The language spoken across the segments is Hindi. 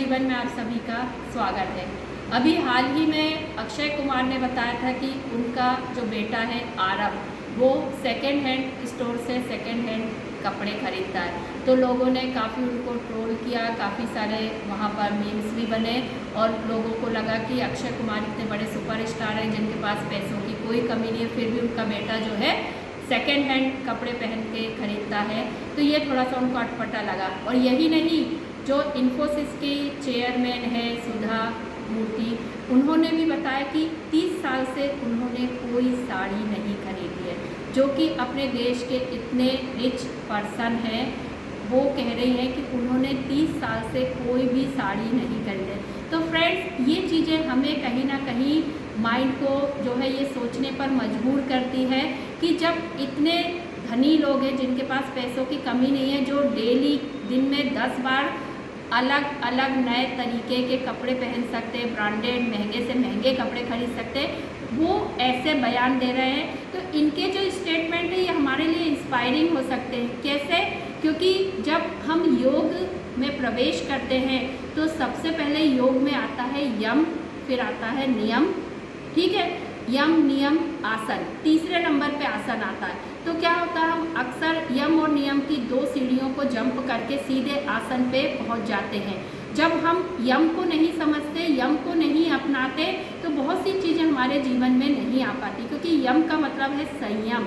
जीवन में आप सभी का स्वागत है। अभी हाल ही में अक्षय कुमार ने बताया था कि उनका जो बेटा है आरव, वो सेकेंड हैंड स्टोर से सेकेंड हैंड कपड़े खरीदता है। तो लोगों ने काफ़ी उनको ट्रोल किया, काफ़ी सारे वहाँ पर मीम्स भी बने और लोगों को लगा कि अक्षय कुमार इतने बड़े सुपरस्टार हैं जिनके पास पैसों की कोई कमी नहीं है, फिर भी उनका बेटा जो है सेकेंड हैंड कपड़े पहन के खरीदता है। तो ये थोड़ा सा उनको अटपटा लगा। और यही नहीं, जो इन्फोसिस की चेयरमैन है सुधा मूर्ति, उन्होंने भी बताया कि 30 साल से उन्होंने कोई साड़ी नहीं खरीदी है। जो कि अपने देश के इतने रिच पर्सन हैं, वो कह रही हैं कि उन्होंने 30 साल से कोई भी साड़ी नहीं खरीदी। तो फ्रेंड्स, ये चीज़ें हमें कहीं ना कहीं माइंड को जो है ये सोचने पर मजबूर करती है कि जब इतने धनी लोग हैं जिनके पास पैसों की कमी नहीं है, जो डेली दिन में 10 बार अलग अलग नए तरीके के कपड़े पहन सकते हैं, ब्रांडेड महंगे से महंगे कपड़े खरीद सकते हैं, वो ऐसे बयान दे रहे हैं। तो इनके जो स्टेटमेंट है ये हमारे लिए इंस्पायरिंग हो सकते हैं। कैसे? क्योंकि जब हम योग में प्रवेश करते हैं तो सबसे पहले योग में आता है यम, फिर आता है नियम, ठीक है। यम नियम आसन, तीसरे नंबर पे आसन आता है। तो क्या होता है, हम अक्सर यम और नियम की 2 सीढ़ियों को जंप करके सीधे आसन पे पहुंच जाते हैं। जब हम यम को नहीं समझते, यम को नहीं अपनाते, तो बहुत सी चीज़ें हमारे जीवन में नहीं आ पाती। क्योंकि यम का मतलब है संयम,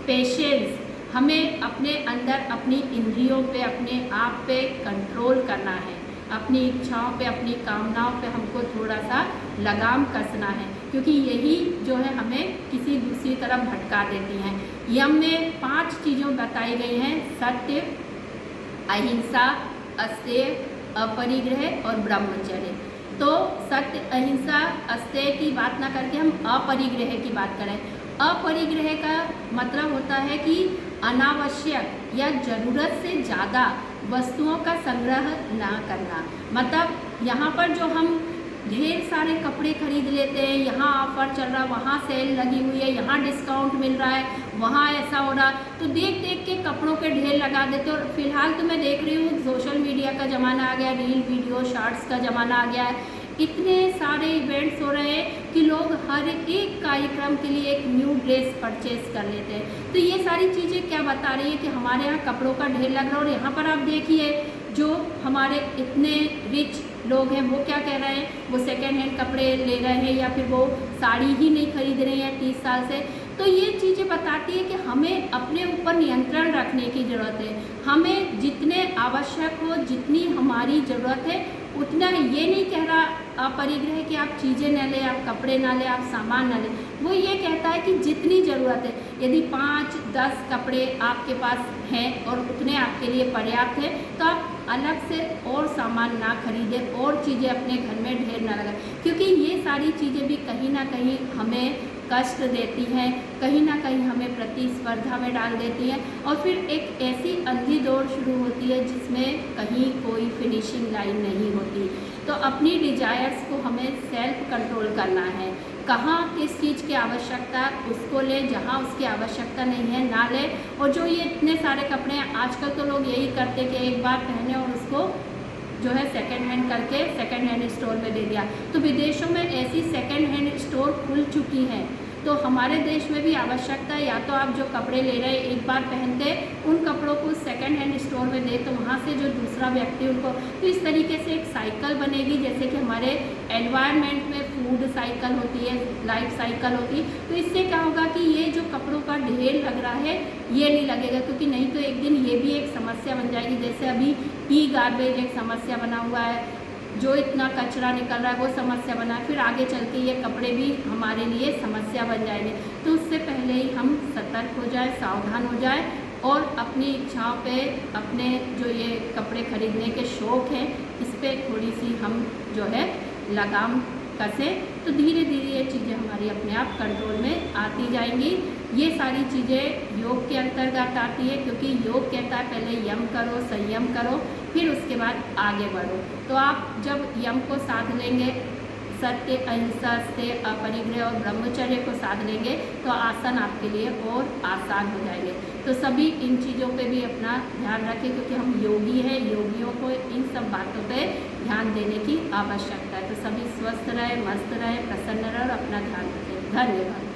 पेशेंस। हमें अपने अंदर अपनी इंद्रियों पे, अपने आप पे कंट्रोल करना है, अपनी इच्छाओं पे, अपनी कामनाओं पे हमको थोड़ा सा लगाम कसना है, क्योंकि यही जो है हमें किसी दूसरी तरफ भटका देती हैं। यम में 5 चीज़ों बताई गई हैं: सत्य, अहिंसा, अस्तेय, अपरिग्रह और ब्रह्मचर्य। तो सत्य, अहिंसा, अस्तेय की बात ना करके हम अपरिग्रह की बात करें। अपरिग्रह का मतलब होता है कि अनावश्यक या ज़रूरत से ज़्यादा वस्तुओं का संग्रह ना करना। मतलब यहाँ पर जो हम ढेर सारे कपड़े खरीद लेते हैं, यहाँ ऑफर चल रहा है, वहाँ सेल लगी हुई है, यहाँ डिस्काउंट मिल रहा है, वहाँ ऐसा हो रहा, तो देख देख के कपड़ों के ढेर लगा देते हैं। और फिलहाल तो मैं देख रही हूँ सोशल मीडिया का ज़माना आ गया, रील वीडियो शॉर्ट्स का ज़माना आ गया है। इतने सारे इवेंट्स हो रहे हैं कि लोग हर एक कार्यक्रम के लिए एक न्यू ड्रेस परचेज कर लेते हैं। तो ये सारी चीज़ें क्या बता रही है कि हमारे यहाँ कपड़ों का ढेर लग रहा है। और यहाँ पर आप देखिए, जो हमारे इतने रिच लोग हैं वो क्या कह रहे हैं, वो सेकेंड हैंड कपड़े ले रहे हैं या फिर वो साड़ी ही नहीं खरीद रहे हैं 30 साल से। तो ये चीज़ें बताती है कि हमें अपने ऊपर नियंत्रण रखने की ज़रूरत है। हमें जितने आवश्यक हो, जितनी हमारी ज़रूरत है उतना ही। ये नहीं कह रहा अपरिग्रह कि आप चीज़ें न लें, आप कपड़े ना लें, आप सामान ना लें। वो ये कहता है कि जितनी ज़रूरत है, यदि 5-10 कपड़े आपके पास हैं और उतने आपके लिए पर्याप्त है, तो आप अलग से और सामान ना खरीदें और चीज़ें अपने घर में ढेर ना लगाएं। क्योंकि ये सारी चीज़ें भी कहीं ना कहीं हमें कष्ट देती हैं, कहीं ना कहीं हमें प्रतिस्पर्धा में डाल देती हैं, और फिर एक ऐसी अंधी दौड़ शुरू होती है जिसमें कहीं कोई फिनिशिंग लाइन नहीं होती। तो अपनी डिजायर्स को हमें सेल्फ कंट्रोल करना है। कहाँ किस चीज़ की आवश्यकता उसको ले, जहाँ उसकी आवश्यकता नहीं है ना ले। और जो ये इतने सारे कपड़े हैं, आजकल तो लोग यही करते कि एक बार पहने और उसको जो है सेकेंड हैंड करके सेकेंड हैंड स्टोर में दे दिया। तो विदेशों में ऐसी सेकेंड हैंड स्टोर खुल चुकी हैं। तो हमारे देश में भी आवश्यकता है, या तो आप जो कपड़े ले रहे हैं एक बार पहनते, उन कपड़ों को सेकेंड हैंड स्टोर में दे, तो वहाँ से जो दूसरा व्यक्ति उनको, तो इस तरीके से एक साइकिल बनेगी। जैसे कि हमारे एनवायरनमेंट में फूड साइकिल होती है, लाइफ साइकिल होती है। तो इससे क्या होगा कि ये जो कपड़ों का ढेर लग रहा है ये नहीं लगेगा, क्योंकि नहीं तो एक दिन ये भी एक समस्या बन जाएगी। जैसे अभी ई गार्बेज एक समस्या बना हुआ है, जो इतना कचरा निकल रहा है वो समस्या बना है, फिर आगे चल के ये कपड़े भी हमारे लिए समस्या बन जाएंगे। तो उससे पहले ही हम सतर्क हो जाए, सावधान हो जाए और अपनी इच्छाओं पे, अपने जो ये कपड़े खरीदने के शौक़ हैं, इस पर थोड़ी सी हम जो है लगाम कसें, तो धीरे धीरे ये चीज़ें हमारी अपने आप कंट्रोल में आती जाएंगी। ये सारी चीज़ें योग के अंतर्गत आती है, क्योंकि योग कहता है पहले यम करो, संयम करो, फिर उसके बाद आगे बढ़ो। तो आप जब यम को साध लेंगे, सत्य, अहिंसा, सत्य, अपरिग्रह और ब्रह्मचर्य को साध लेंगे तो आसन आपके लिए और आसान हो जाएंगे। तो सभी इन चीज़ों पे भी अपना ध्यान रखें, क्योंकि हम योगी हैं, योगियों को इन सब बातों पे ध्यान देने की आवश्यकता है। तो सभी स्वस्थ रहें, मस्त रहें, प्रसन्न रहें और अपना ध्यान रखें। धन्यवाद।